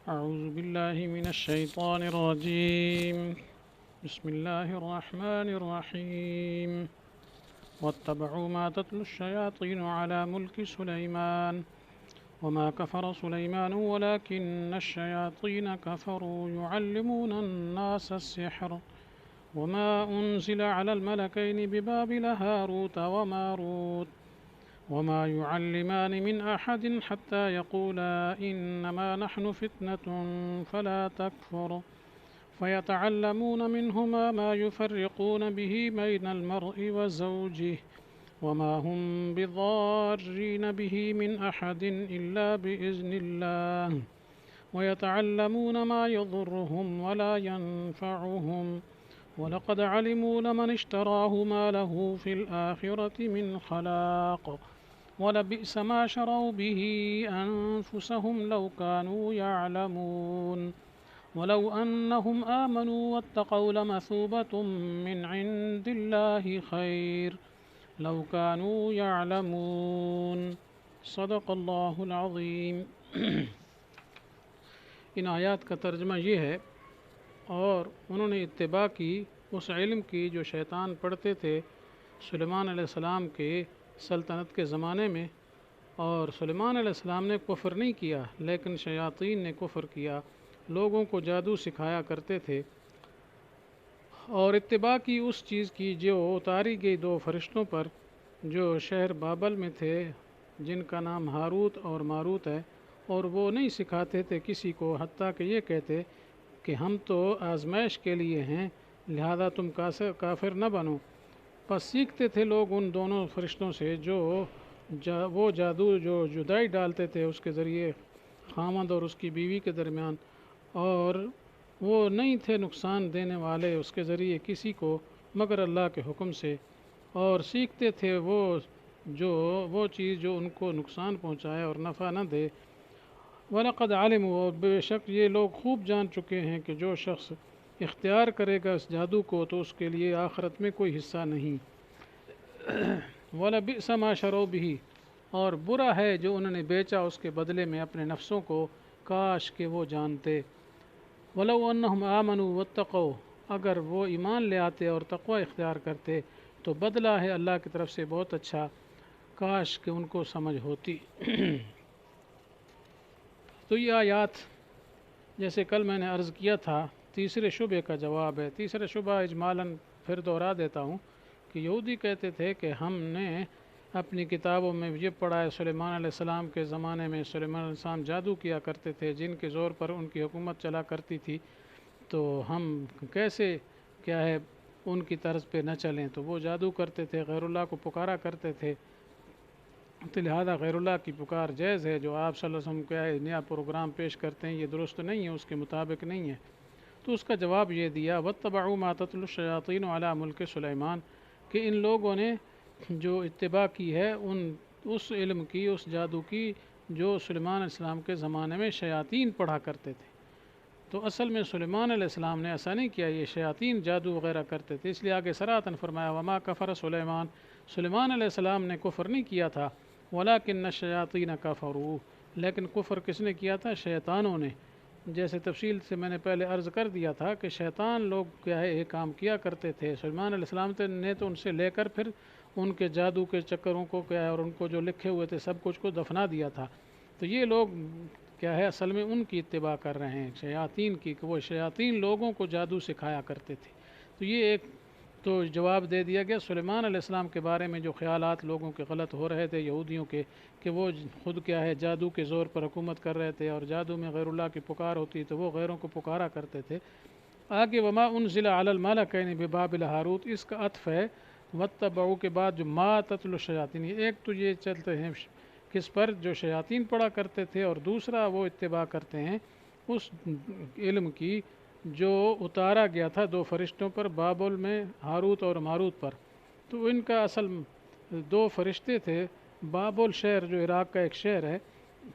أعوذ بالله من الشيطان الرجيم. بسم الله الرحمن الرحيم. واتبعوا ما تتلو الشياطين على ملك سليمان وما كفر سليمان ولكن الشياطين كفروا يعلمون الناس السحر وما أنزل على الملكين ببابل هاروت وماروت وما يعلمان من أحد حتى يقولا إنما نحن فتنة فلا تكفر فيتعلمون منهما ما يفرقون به بين المرء وزوجه وما هم بضارين به من أحد إلا بإذن الله ويتعلمون ما يضرهم ولا ينفعهم ولقد علموا لمن اشتراه ما له في الآخرة من خلاق ولبئس ما شروا به أنفسهم لو كانوا يعلمون ولو أنهم آمنوا واتقوا لمثوبة من عند الله خير لو كانوا يعلمون صدق اللہ العظیم. ان آیات کا ترجمہ یہ ہے، اور انہوں نے اتباع کی اس علم کی جو شیطان پڑھتے تھے سلیمان علیہ السلام کے سلطنت کے زمانے میں، اور سلیمان علیہ السلام نے کفر نہیں کیا لیکن شیاطین نے کفر کیا، لوگوں کو جادو سکھایا کرتے تھے. اور اتباع کی اس چیز کی جو اتاری گئی دو فرشتوں پر جو شہر بابل میں تھے، جن کا نام ہاروت اور ماروت ہے، اور وہ نہیں سکھاتے تھے کسی کو، حتیٰ کہ یہ کہتے کہ ہم تو آزمائش کے لیے ہیں، لہذا تم کافر نہ بنو. پس سیکھتے تھے لوگ ان دونوں فرشتوں سے جو وہ جادو جو جدائی ڈالتے تھے اس کے ذریعے خامند اور اس کی بیوی کے درمیان، اور وہ نہیں تھے نقصان دینے والے اس کے ذریعے کسی کو مگر اللہ کے حکم سے، اور سیکھتے تھے وہ چیز جو ان کو نقصان پہنچائے اور نفع نہ دے. وَلَقَدْ عَلِمُوا، بے شک یہ لوگ خوب جان چکے ہیں کہ جو شخص اختیار کرے گا اس جادو کو تو اس کے لیے آخرت میں کوئی حصہ نہیں. وَلَبِئْسَ مَا شَرَوْا بِهِ، اور برا ہے جو انہوں نے بیچا اس کے بدلے میں اپنے نفسوں کو، کاش کہ وہ جانتے. وَلَوْ أَنَّهُمْ آمَنُوا وَاتَّقَوْا، اگر وہ ایمان لے آتے اور تقوی اختیار کرتے تو بدلہ ہے اللہ کی طرف سے بہت اچھا، کاش کہ ان کو سمجھ ہوتی. تو یہ آیات جیسے کل میں نے عرض کیا تھا تیسرے شبہ کا جواب ہے. تیسرا شبہ اجمالاً پھر دوہرا دیتا ہوں کہ یہودی کہتے تھے کہ ہم نے اپنی کتابوں میں یہ پڑھا ہے سلیمان علیہ السلام کے زمانے میں سلیمان علیہ السلام جادو کیا کرتے تھے جن کے زور پر ان کی حکومت چلا کرتی تھی، تو ہم کیسے کیا ہے ان کی طرز پہ نہ چلیں. تو وہ جادو کرتے تھے، غیر اللہ کو پکارا کرتے تھے، تو لہذا غیر اللہ کی پکار جائز ہے. جو آپ صلی اللہ علیہ وسلم کا نیا پروگرام پیش کرتے ہیں یہ درست نہیں ہے، اس کے مطابق نہیں ہے. تو اس کا جواب یہ دیا وَاتَّبَعُوا مَا تَتْلُو الشَّيَاطِينُ عَلَى مُلْكِ سلیمان، کہ ان لوگوں نے جو اتباع کی ہے اس علم کی، اس جادو کی جو سلیمان علیہ السلام کے زمانے میں شیاطین پڑھا کرتے تھے. تو اصل میں سلیمان علیہ السلام نے ایسا نہیں کیا، یہ شیاطین جادو وغیرہ کرتے تھے. اس لیے آگے صراحتاً فرمایا وما کفر سلیمان، سلیمان علیہ السلام نے کفر نہیں کیا تھا، ولیکن الشیاطین کفروا، لیکن کفر کس نے کیا تھا؟ شیطانوں نے. جیسے تفصیل سے میں نے پہلے عرض کر دیا تھا کہ شیطان لوگ کیا ہے ایک کام کیا کرتے تھے. سلیمان علیہ السلام نے تو ان سے لے کر پھر ان کے جادو کے چکروں کو کیا ہے اور ان کو جو لکھے ہوئے تھے سب کچھ کو دفنا دیا تھا. تو یہ لوگ کیا ہے اصل میں ان کی اتباع کر رہے ہیں شیاطین کی، کہ وہ شیاطین لوگوں کو جادو سکھایا کرتے تھے. تو یہ ایک تو جواب دے دیا گیا سلیمان علیہ السلام کے بارے میں جو خیالات لوگوں کے غلط ہو رہے تھے یہودیوں کے، کہ وہ خود کیا ہے جادو کے زور پر حکومت کر رہے تھے اور جادو میں غیر اللہ کی پکار ہوتی تو وہ غیروں کو پکارا کرتے تھے. آگے وما انزل علی الملکین ببابل ہاروت، اس کا عطف ہے واتبعوا کے بعد جو ما تتلو الشیاطین. ایک تو یہ چلتے ہیں کس پر؟ جو شیاطین پڑھا کرتے تھے، اور دوسرا وہ اتباع کرتے ہیں اس علم کی جو اتارا گیا تھا دو فرشتوں پر بابل میں، ہاروت اور ماروت پر. تو ان کا اصل دو فرشتے تھے. بابل شہر جو عراق کا ایک شہر ہے،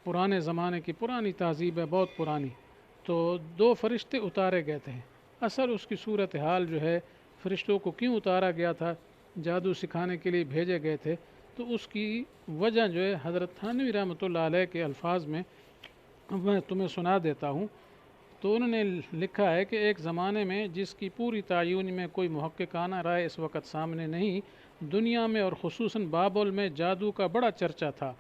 پرانے زمانے کی پرانی تہذیب ہے، بہت پرانی. تو دو فرشتے اتارے گئے تھے. اصل اس کی صورتحال جو ہے فرشتوں کو کیوں اتارا گیا تھا، جادو سکھانے کے لیے بھیجے گئے تھے، تو اس کی وجہ جو ہے حضرت تھانوی رحمۃ اللہ علیہ کے الفاظ میں میں تمہیں سنا دیتا ہوں۔ تو انہوں نے لکھا ہے کہ ایک زمانے میں جس کی پوری تعین میں کوئی محققانہ رائے اس وقت سامنے نہیں، دنیا میں اور خصوصاً بابل میں جادو کا بڑا چرچا تھا،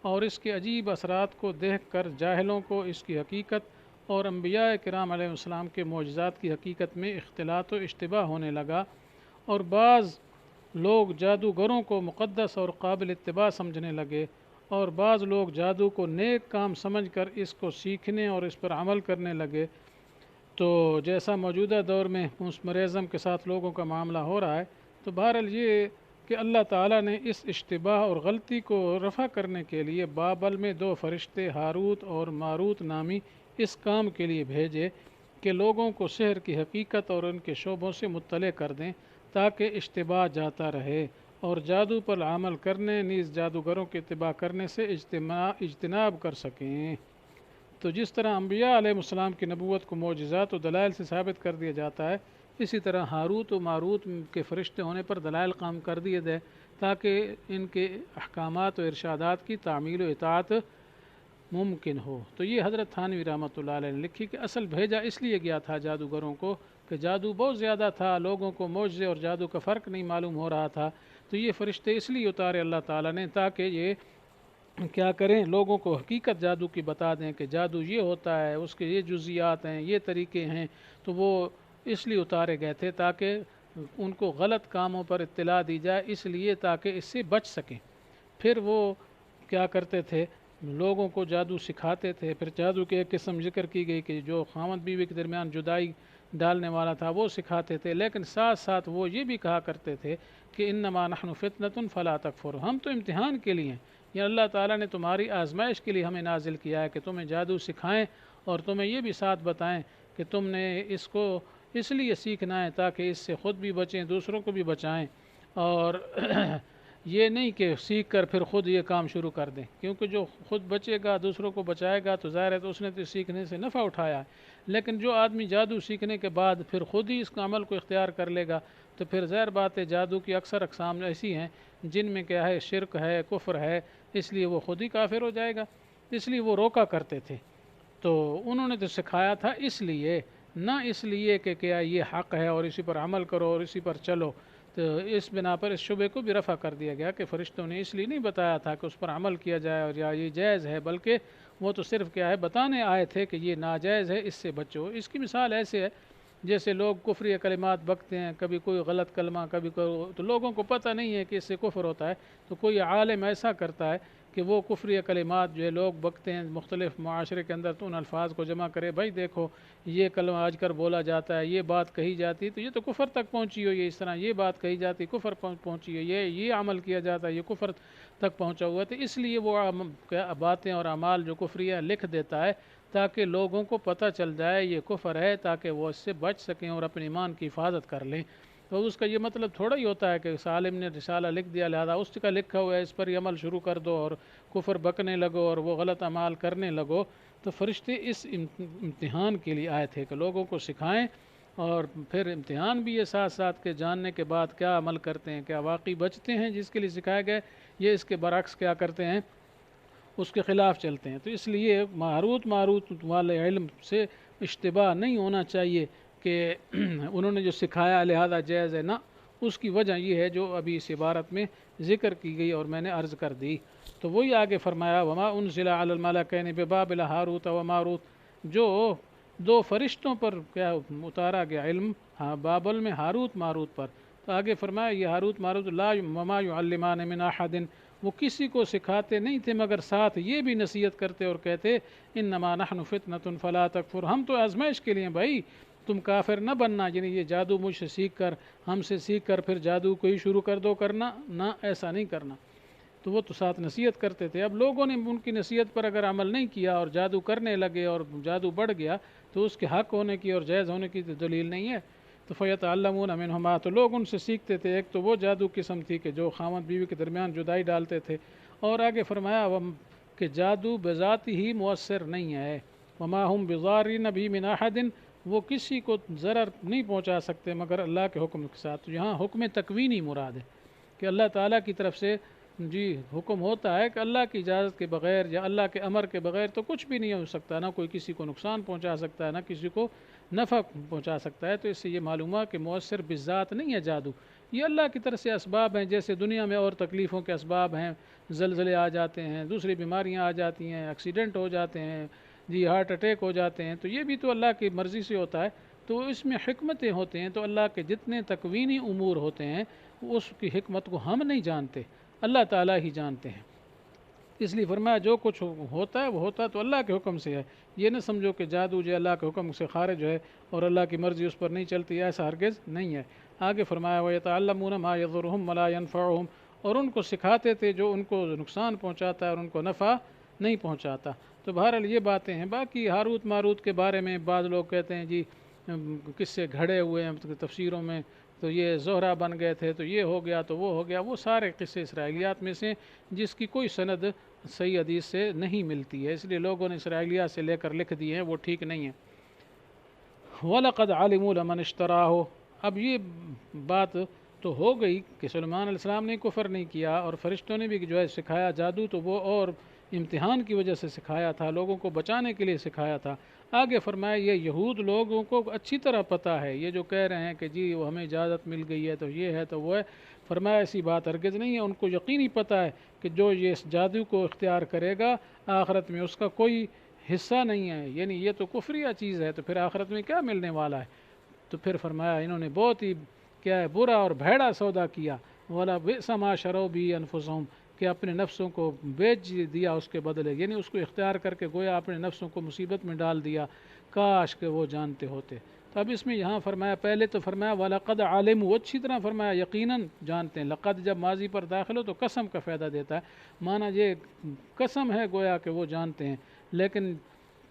اور اس کے عجیب اثرات کو دیکھ کر جاہلوں کو اس کی حقیقت اور انبیاء کرام علیہ السلام کے معجزات کی حقیقت میں اختلاط و اشتباہ ہونے لگا، اور بعض لوگ جادوگروں کو مقدس اور قابل اتباع سمجھنے لگے، اور بعض لوگ جادو کو نیک کام سمجھ کر اس کو سیکھنے اور اس پر عمل کرنے لگے۔ تو جیسا موجودہ دور میں مسمرزم کے ساتھ لوگوں کا معاملہ ہو رہا ہے، تو بہرحال یہ کہ اللہ تعالیٰ نے اس اشتباہ اور غلطی کو رفع کرنے کے لیے بابل میں 2 فرشتے ہاروت اور ماروت نامی اس کام کے لیے بھیجے کہ لوگوں کو سحر کی حقیقت اور ان کے شعبوں سے مطلع کر دیں تاکہ اشتباہ جاتا رہے، اور جادو پر عمل کرنے نیز جادوگروں کے اتباع کرنے سے اجتناب کر سکیں۔ تو جس طرح انبیاء علیہ السلام کی نبوت کو معجزات و دلائل سے ثابت کر دیا جاتا ہے، اسی طرح ہاروت و ماروت کے فرشتے ہونے پر دلائل قائم کر دیے گئے تاکہ ان کے احکامات و ارشادات کی تعمیل و اطاعت ممکن ہو۔ تو یہ حضرت تھانوی رحمۃ اللہ علیہ نے لکھی کہ اصل بھیجا اس لیے گیا تھا جادوگروں کو کہ جادو بہت زیادہ تھا، لوگوں کو معجزے اور جادو کا فرق نہیں معلوم ہو رہا تھا، تو یہ فرشتے اس لیے اتارے اللہ تعالیٰ نے تاکہ یہ کیا کریں، لوگوں کو حقیقت جادو کی بتا دیں کہ جادو یہ ہوتا ہے، اس کے یہ جزیات ہیں، یہ طریقے ہیں۔ تو وہ اس لیے اتارے گئے تھے تاکہ ان کو غلط کاموں پر اطلاع دی جائے، اس لیے تاکہ اس سے بچ سکیں۔ پھر وہ کیا کرتے تھے، لوگوں کو جادو سکھاتے تھے۔ پھر جادو کی ایک قسم ذکر کی گئی کہ جو خاوند بیوی کے درمیان جدائی ڈالنے والا تھا وہ سکھاتے تھے، لیکن ساتھ ساتھ وہ یہ بھی کہا کرتے تھے کہ انما نحن فتنۃ فلا تکفر، ہم تو امتحان کے لیے ہیں، یا اللہ تعالیٰ نے تمہاری آزمائش کے لیے ہمیں نازل کیا ہے کہ تمہیں جادو سکھائیں اور تمہیں یہ بھی ساتھ بتائیں کہ تم نے اس کو اس لیے سیکھنا ہے تاکہ اس سے خود بھی بچیں، دوسروں کو بھی بچائیں، اور یہ نہیں کہ سیکھ کر پھر خود یہ کام شروع کر دیں، کیونکہ جو خود بچے گا دوسروں کو بچائے گا تو ظاہر ہے تو اس نے تو سیکھنے سے نفع اٹھایا ہے، لیکن جو آدمی جادو سیکھنے کے بعد پھر خود ہی اس عمل کو اختیار کر لے گا تو پھر ظاہر بات ہے جادو کی اکثر اقسام ایسی ہیں جن میں کیا ہے شرک ہے، کفر ہے، اس لیے وہ خود ہی کافر ہو جائے گا، اس لیے وہ روکا کرتے تھے۔ تو انہوں نے تو سکھایا تھا اس لیے، نہ اس لیے کہ کیا یہ حق ہے اور اسی پر عمل کرو اور اسی پر چلو۔ تو اس بنا پر اس شبے کو بھی رفع کر دیا گیا کہ فرشتوں نے اس لیے نہیں بتایا تھا کہ اس پر عمل کیا جائے اور یا یہ جائز ہے، بلکہ وہ تو صرف کیا ہے بتانے آئے تھے کہ یہ ناجائز ہے، اس سے بچو۔ اس کی مثال ایسے ہے جیسے لوگ کفری کلمات بکتے ہیں، کبھی کوئی غلط کلمہ کبھی کوئی، تو لوگوں کو پتہ نہیں ہے کہ اس سے کفر ہوتا ہے، تو کوئی عالم ایسا کرتا ہے کہ وہ کفری کلمات جو ہے لوگ بکتے ہیں مختلف معاشرے کے اندر، تو ان الفاظ کو جمع کرے، بھائی دیکھو یہ کلمہ آج کل بولا جاتا ہے، یہ بات کہی جاتی ہے تو یہ تو کفر تک پہنچی ہو، یہ اس طرح یہ بات کہی جاتی کفر پہنچی ہے، یہ عمل کیا جاتا ہے یہ کفر تک پہنچا ہوا ہے، تو اس لیے وہ باتیں اور اعمال جو کفریہ لکھ دیتا ہے تاکہ لوگوں کو پتہ چل جائے یہ کفر ہے، تاکہ وہ اس سے بچ سکیں اور اپنے ایمان کی حفاظت کر لیں۔ تو اس کا یہ مطلب تھوڑا ہی ہوتا ہے کہ اس عالم نے رسالہ لکھ دیا لہذا اس کا لکھا ہوا ہے اس پر ہی عمل شروع کر دو اور کفر بکنے لگو اور وہ غلط اعمال کرنے لگو۔ تو فرشتے اس امتحان کے لیے آئے تھے کہ لوگوں کو سکھائیں، اور پھر امتحان بھی یہ ساتھ ساتھ کے جاننے کے بعد کیا عمل کرتے ہیں، کیا واقعی بچتے ہیں جس کے لیے سکھائے گئے، یہ اس کے برعکس کیا کرتے ہیں، اس کے خلاف چلتے ہیں۔ تو اس لیے ماروت والے علم سے اشتباہ نہیں ہونا چاہیے کہ انہوں نے جو سکھایا لہذا جائز ہے، نہ، اس کی وجہ یہ ہے جو ابھی اس عبارت میں ذکر کی گئی اور میں نے عرض کر دی۔ تو وہی آگے فرمایا وما انزل علی الملکین ببابل ہاروت و ماروت، جو 2 فرشتوں پر کیا اتارا گیا علم بابل میں ہاروت ماروت پر، تو آگے فرمایا یہ ہاروت ماروت لا وما يعلمان من احد، وہ کسی کو سکھاتے نہیں تھے مگر ساتھ یہ بھی نصیحت کرتے اور کہتے انما نحن فتنۃ فلا تکفر، ہم تو آزمائش کے لیے بھائی، تم کافر نہ بننا، یعنی یہ جادو مجھ سے سیکھ کر ہم سے سیکھ کر پھر جادو کو ہی شروع کر دو کرنا، نہ ایسا نہیں کرنا۔ تو وہ تو ساتھ نصیحت کرتے تھے۔ اب لوگوں نے ان کی نصیحت پر اگر عمل نہیں کیا اور جادو کرنے لگے اور جادو بڑھ گیا تو اس کے حق ہونے کی اور جائز ہونے کی دلیل نہیں ہے۔ تو فیتعلمون منہما، تو لوگ ان سے سیکھتے تھے۔ ایک تو وہ جادو قسم تھی کہ جو خاوند بیوی کے درمیان جدائی ڈالتے تھے، اور آگے فرمایا کہ جادو بذات ہی مؤثر نہیں ہے، وما ہم بضارین بھی من احد، وہ کسی کو ضرر نہیں پہنچا سکتے مگر اللہ کے حکم کے ساتھ۔ یہاں حکم تکوینی مراد ہے کہ اللہ تعالیٰ کی طرف سے جی حکم ہوتا ہے کہ اللہ کی اجازت کے بغیر یا اللہ کے امر کے بغیر تو کچھ بھی نہیں ہو سکتا، نہ کوئی کسی کو نقصان پہنچا سکتا ہے، نہ کسی کو نفع پہنچا سکتا ہے۔ تو اس سے یہ معلوم ہوا کہ مؤثر بذات نہیں ہے جادو، یہ اللہ کی طرف سے اسباب ہیں، جیسے دنیا میں اور تکلیفوں کے اسباب ہیں، زلزلے آ جاتے ہیں، دوسری بیماریاں آ جاتی ہیں، ایکسیڈنٹ ہو جاتے ہیں، جی ہارٹ اٹیک ہو جاتے ہیں، تو یہ بھی تو اللہ کی مرضی سے ہوتا ہے۔ تو اس میں حکمتیں ہوتے ہیں، تو اللہ کے جتنے تکوینی امور ہوتے ہیں اس کی حکمت کو ہم نہیں جانتے، اللہ تعالیٰ ہی جانتے ہیں۔ اس لیے فرمایا جو کچھ ہوتا ہے وہ ہوتا تو اللہ کے حکم سے ہے، یہ نہ سمجھو کہ جادو جو اللہ کے حکم سے خارج ہے اور اللہ کی مرضی اس پر نہیں چلتی، ایسا ہرگز نہیں ہے۔ آگے فرمایا وَيَتَعَلَّمُونَ مَا يَضُرُّهُمْ وَلَا يَنفَعُهُمْ، اور ان کو سکھاتے تھے جو ان کو نقصان پہنچاتا ہے اور ان کو نفع نہیں پہنچاتا۔ تو بہرحال یہ باتیں ہیں۔ باقی ہاروت ماروت کے بارے میں بعض لوگ کہتے ہیں جی کس سے گھڑے ہوئے ہیں تفسیروں میں، تو یہ زہرہ بن گئے تھے، تو یہ ہو گیا تو وہ ہو گیا، وہ سارے قصے اسرائیلیات میں سے جس کی کوئی سند صحیح حدیث سے نہیں ملتی ہے، اس لیے لوگوں نے اسرائیلیات سے لے کر لکھ دی ہیں، وہ ٹھیک نہیں ہے۔ وَلَقَدْ عَلِمُوا لَمَنِ اشْتَرَاهُ، اب یہ بات تو ہو گئی کہ سلیمان علیہ السلام نے کفر نہیں کیا اور فرشتوں نے بھی جو ہے سکھایا جادو، تو وہ اور امتحان کی وجہ سے سکھایا تھا، لوگوں کو بچانے کے لیے سکھایا تھا۔ آگے فرمایا یہ یہود لوگوں کو اچھی طرح پتہ ہے، یہ جو کہہ رہے ہیں کہ جی وہ ہمیں اجازت مل گئی ہے تو یہ ہے تو وہ ہے، فرمایا ایسی بات ہرگز نہیں ہے، ان کو یقینی پتہ ہے کہ جو یہ اس جادو کو اختیار کرے گا آخرت میں اس کا کوئی حصہ نہیں ہے، یعنی یہ تو کفریہ چیز ہے، تو پھر آخرت میں کیا ملنے والا ہے۔ تو پھر فرمایا انہوں نے بہت ہی کیا ہے برا اور بھیڑا سودا کیا، وَلَا بِئْسَ مَا شَرَوْا بِهِ أَنفُسَهُمْ، کہ اپنے نفسوں کو بیچ دیا اس کے بدلے، یعنی اس کو اختیار کر کے گویا اپنے نفسوں کو مصیبت میں ڈال دیا، کاش کہ وہ جانتے ہوتے۔ تو اب اس میں یہاں فرمایا، پہلے تو فرمایا وَلَقَدْ عَلِمُوا، اچھی طرح فرمایا یقیناً جانتے ہیں، لقد جب ماضی پر داخل ہو تو قسم کا فائدہ دیتا ہے، مانا یہ قسم ہے گویا کہ وہ جانتے ہیں، لیکن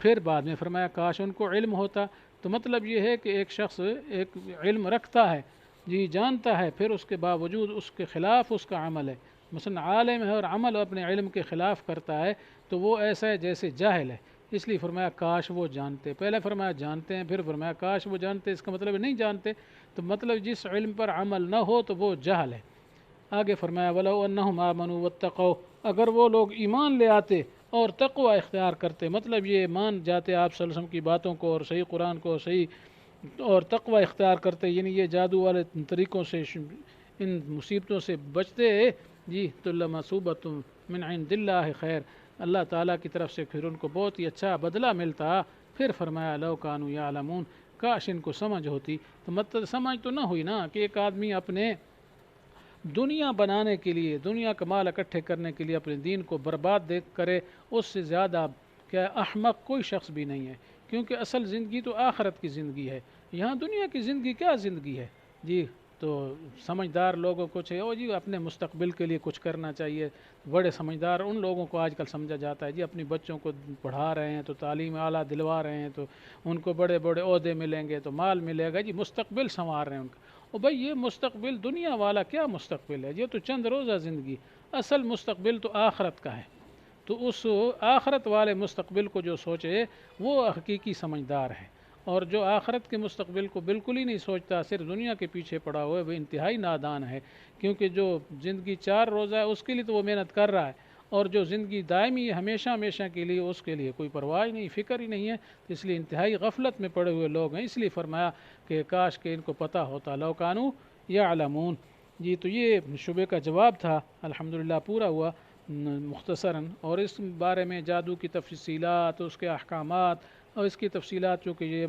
پھر بعد میں فرمایا کاش ان کو علم ہوتا، تو مطلب یہ ہے کہ ایک شخص ایک علم رکھتا ہے، جی جانتا ہے، پھر اس کے باوجود اس کے خلاف اس کا عمل ہے، مثلا عالم ہے اور عمل اپنے علم کے خلاف کرتا ہے، تو وہ ایسا ہے جیسے جاہل ہے، اس لیے فرمایا کاش وہ جانتے، پہلے فرمایا جانتے ہیں، پھر فرمایا کاش وہ جانتے، اس کا مطلب نہیں جانتے، تو مطلب جس علم پر عمل نہ ہو تو وہ جہل ہے۔ آگے فرمایا وَلَوْ أَنَّهُمْ آمَنُوا وَاتَّقَوْا، اگر وہ لوگ ایمان لے آتے اور تقوی اختیار کرتے، مطلب یہ مان جاتے آپ صلی اللہ علیہ وسلم کی باتوں کو اور صحیح قرآن کو صحیح اور تقوی اختیار کرتے، یعنی یہ جادو والے طریقوں سے ان مصیبتوں سے بچتے، جی تو لَمَثُوبَةٌ مِّنْ عِندِ اللَّهِ خیر، اللہ تعالیٰ کی طرف سے پھر ان کو بہت ہی اچھا بدلہ ملتا۔ پھر فرمایا لَوْ كَانُوا يَعْلَمُونَ، کاش ان کو سمجھ ہوتی، تو مطلب سمجھ تو نہ ہوئی نا کہ ایک آدمی اپنے دنیا بنانے کے لیے، دنیا کا مال اکٹھے کرنے کے لیے اپنے دین کو برباد کرے، اس سے زیادہ کیا احمق کوئی شخص بھی نہیں ہے، کیونکہ اصل زندگی تو آخرت کی زندگی ہے، یہاں دنیا کی زندگی کیا زندگی ہے جی۔ تو سمجھدار لوگوں کو چاہیے جی اپنے مستقبل کے لیے کچھ کرنا چاہیے، بڑے سمجھدار ان لوگوں کو آج کل سمجھا جاتا ہے جی اپنی بچوں کو پڑھا رہے ہیں تو تعلیم اعلیٰ دلوا رہے ہیں تو ان کو بڑے بڑے عہدے ملیں گے تو مال ملے گا، جی مستقبل سنوار رہے ہیں ان کا، اور بھائی یہ مستقبل دنیا والا کیا مستقبل ہے، یہ تو چند روزہ زندگی، اصل مستقبل تو آخرت کا ہے، تو اس آخرت والے مستقبل کو جو سوچے وہ حقیقی سمجھدار ہے، اور جو آخرت کے مستقبل کو بالکل ہی نہیں سوچتا، صرف دنیا کے پیچھے پڑا ہوا ہے، وہ انتہائی نادان ہے، کیونکہ جو زندگی 4 روزہ ہے اس کے لیے تو وہ محنت کر رہا ہے، اور جو زندگی دائمی ہے ہمیشہ ہمیشہ کے لیے اس کے لیے کوئی پرواہ نہیں، فکر ہی نہیں ہے، تو اس لیے انتہائی غفلت میں پڑے ہوئے لوگ ہیں، اس لیے فرمایا کہ کاش کہ ان کو پتہ ہوتا، لو کانوا یعلمون۔ جی تو یہ شبے کا جواب تھا، الحمدللہ پورا ہوا مختصراً، اور اس بارے میں جادو کی تفصیلات، اس کے احکامات اور اس کی تفصیلات چونکہ یہ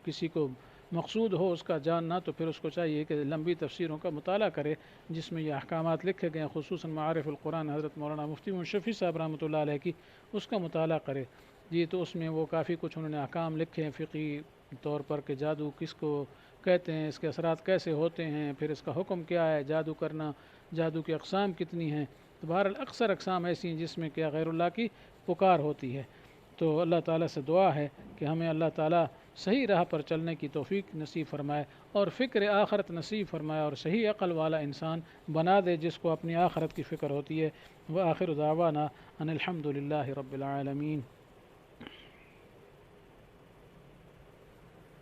کسی کو مقصود ہو اس کا جاننا، تو پھر اس کو چاہیے کہ لمبی تفسیروں کا مطالعہ کرے جس میں یہ احکامات لکھے گئے ہیں، خصوصاً معارف القرآن حضرت مولانا مفتی شفیع صاحب رحمۃ اللہ علیہ کی، اس کا مطالعہ کرے جی، تو اس میں وہ کافی کچھ انہوں نے احکام لکھے ہیں فقہی طور پر کہ جادو کس کو کہتے ہیں، اس کے اثرات کیسے ہوتے ہیں، پھر اس کا حکم کیا ہے، جادو کرنا، جادو کی اقسام کتنی ہیں، تو بہرحال اکثر اقسام ایسی ہیں جس میں کیا غیر اللہ کی پکار ہوتی ہے۔ تو اللہ تعالیٰ سے دعا ہے کہ ہمیں اللہ تعالیٰ صحیح راہ پر چلنے کی توفیق نصیب فرمائے اور فکر آخرت نصیب فرمائے اور صحیح عقل والا انسان بنا دے جس کو اپنی آخرت کی فکر ہوتی ہے۔ وآخر دعوانا ان الحمد للہ رب العالمین۔